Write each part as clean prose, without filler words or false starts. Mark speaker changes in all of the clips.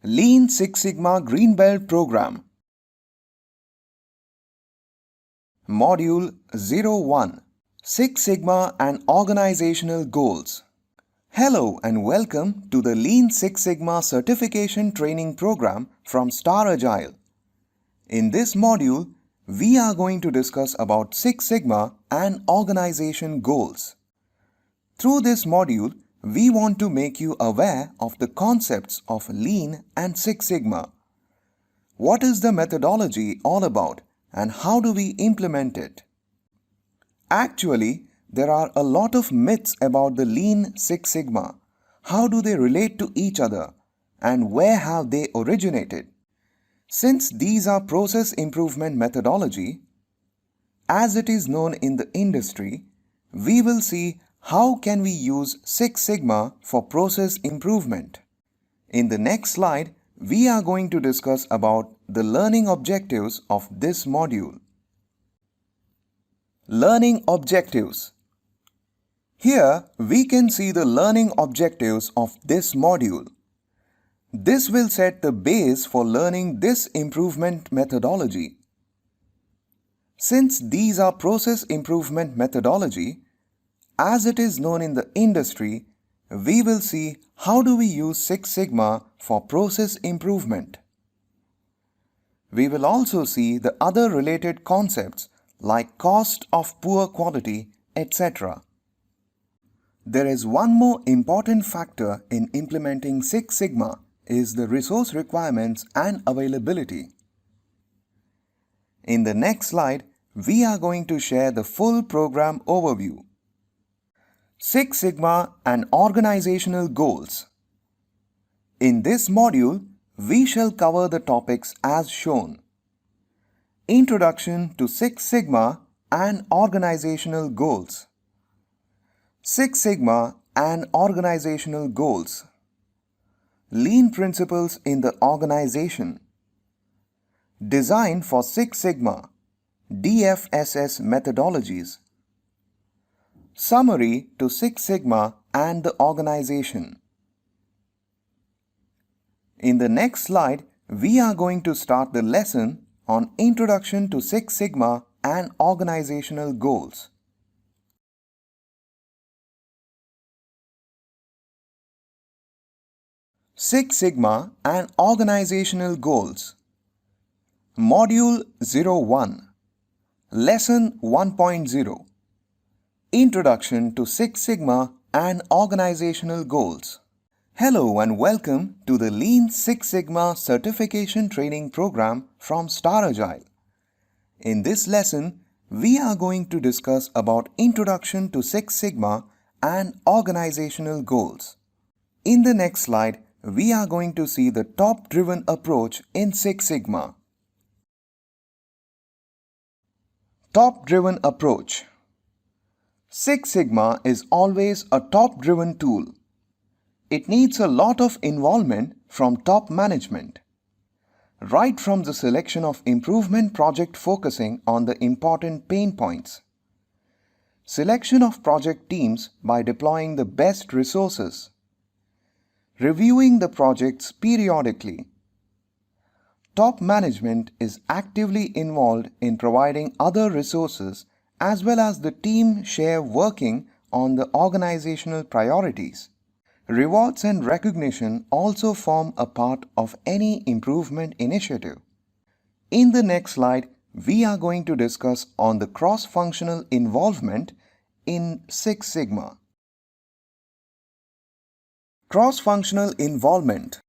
Speaker 1: Lean Six Sigma Green Belt Program. Module 01 Six Sigma and Organizational Goals. Hello and welcome to the Lean Six Sigma Certification Training Program from StarAgile. In this module, we are going to discuss about Six Sigma and organization goals. Through this module, we want to make you aware of the concepts of Lean and Six Sigma. What is the methodology all about and how do we implement it? Actually, there are a lot of myths about the Lean Six Sigma. How do they relate to each other and where have they originated? Since these are process improvement methodology, as it is known in the industry, we will see how can we use Six Sigma for process improvement. In the next slide, we are going to discuss about the learning objectives of this module. Learning objectives. Here we can see the learning objectives of this module. This will set the base for learning this improvement methodology. Since these are process improvement methodology, as it is known in the industry, we will see how do we use Six Sigma for process improvement. We will also see the other related concepts like cost of poor quality, etc. There is one more important factor in implementing Six Sigma is the resource requirements and availability. In the next slide, we are going to share the full program overview. Six Sigma and Organizational Goals. In this module, we shall cover the topics as shown. Introduction to Six Sigma and Organizational Goals. Six Sigma and Organizational Goals. Lean Principles in the Organization. Design for Six Sigma, DFSS methodologies. Summary to Six Sigma and the organization. In the next slide, we are going to start the lesson on Introduction to Six Sigma and Organizational Goals. Six Sigma and Organizational Goals. Module 01. Lesson 1.0. Introduction to Six Sigma and Organizational Goals. Hello and welcome to the Lean Six Sigma Certification Training Program from StarAgile. In this lesson, we are going to discuss about Introduction to Six Sigma and Organizational Goals. In the next slide, we are going to see the top-driven approach in Six Sigma. Top-driven approach. Six Sigma is always a top-driven tool. It needs a lot of involvement from top management. Right from the selection of improvement project focusing on the important pain points. Selection of project teams by deploying the best resources. Reviewing the projects periodically. Top management is actively involved in providing other resources as well as the team share working on the organizational priorities. Rewards and recognition also form a part of any improvement initiative. In the next slide, we are going to discuss on the cross-functional involvement in Six Sigma. Cross-functional involvement.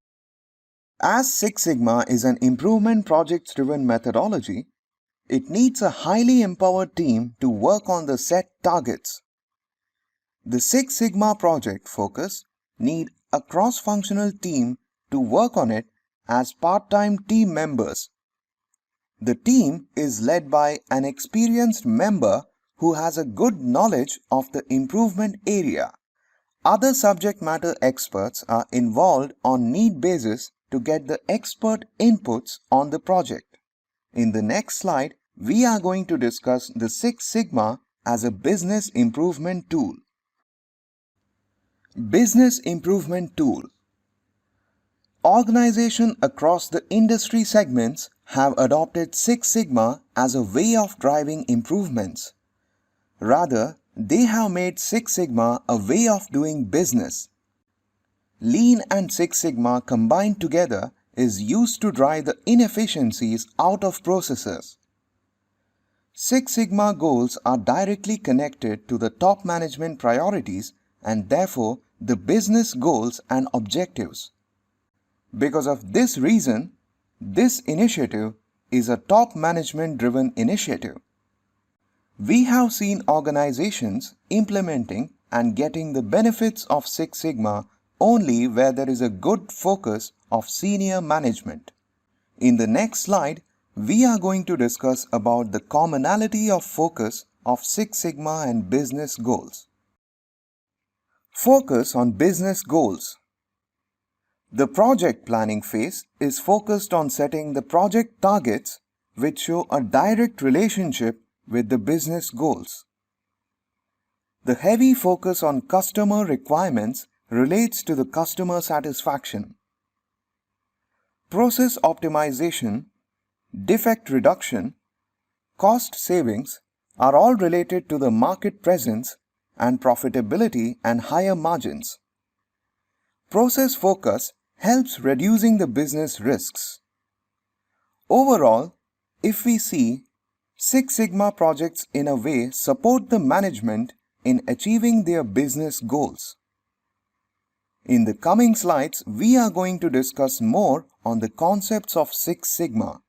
Speaker 1: As Six Sigma is an improvement projects-driven methodology, it needs a highly empowered team to work on the set targets. The Six Sigma project focus need a cross-functional team to work on it as part-time team members. The team is led by an experienced member who has a good knowledge of the improvement area. Other subject matter experts are involved on need basis to get the expert inputs on the project. In the next slide, we are going to discuss the Six Sigma as a business improvement tool. Business improvement tool. Organizations across the industry segments have adopted Six Sigma as a way of driving improvements. Rather, they have made Six Sigma a way of doing business. Lean and Six Sigma combined together is used to drive the inefficiencies out of processes. Six Sigma goals are directly connected to the top management priorities and therefore the business goals and objectives. Because of this reason, this initiative is a top management driven initiative. We have seen organizations implementing and getting the benefits of Six Sigma only where there is a good focus of senior management. In the next slide, we are going to discuss about the commonality of focus of Six Sigma and business goals. Focus on business goals. The project planning phase is focused on setting the project targets which show a direct relationship with the business goals. The heavy focus on customer requirements relates to the customer satisfaction. Process optimization, defect reduction, cost savings are all related to the market presence and profitability and higher margins. Process focus helps reducing the business risks. Overall, if we see, Six Sigma projects in a way support the management in achieving their business goals. In the coming slides, we are going to discuss more on the concepts of Six Sigma.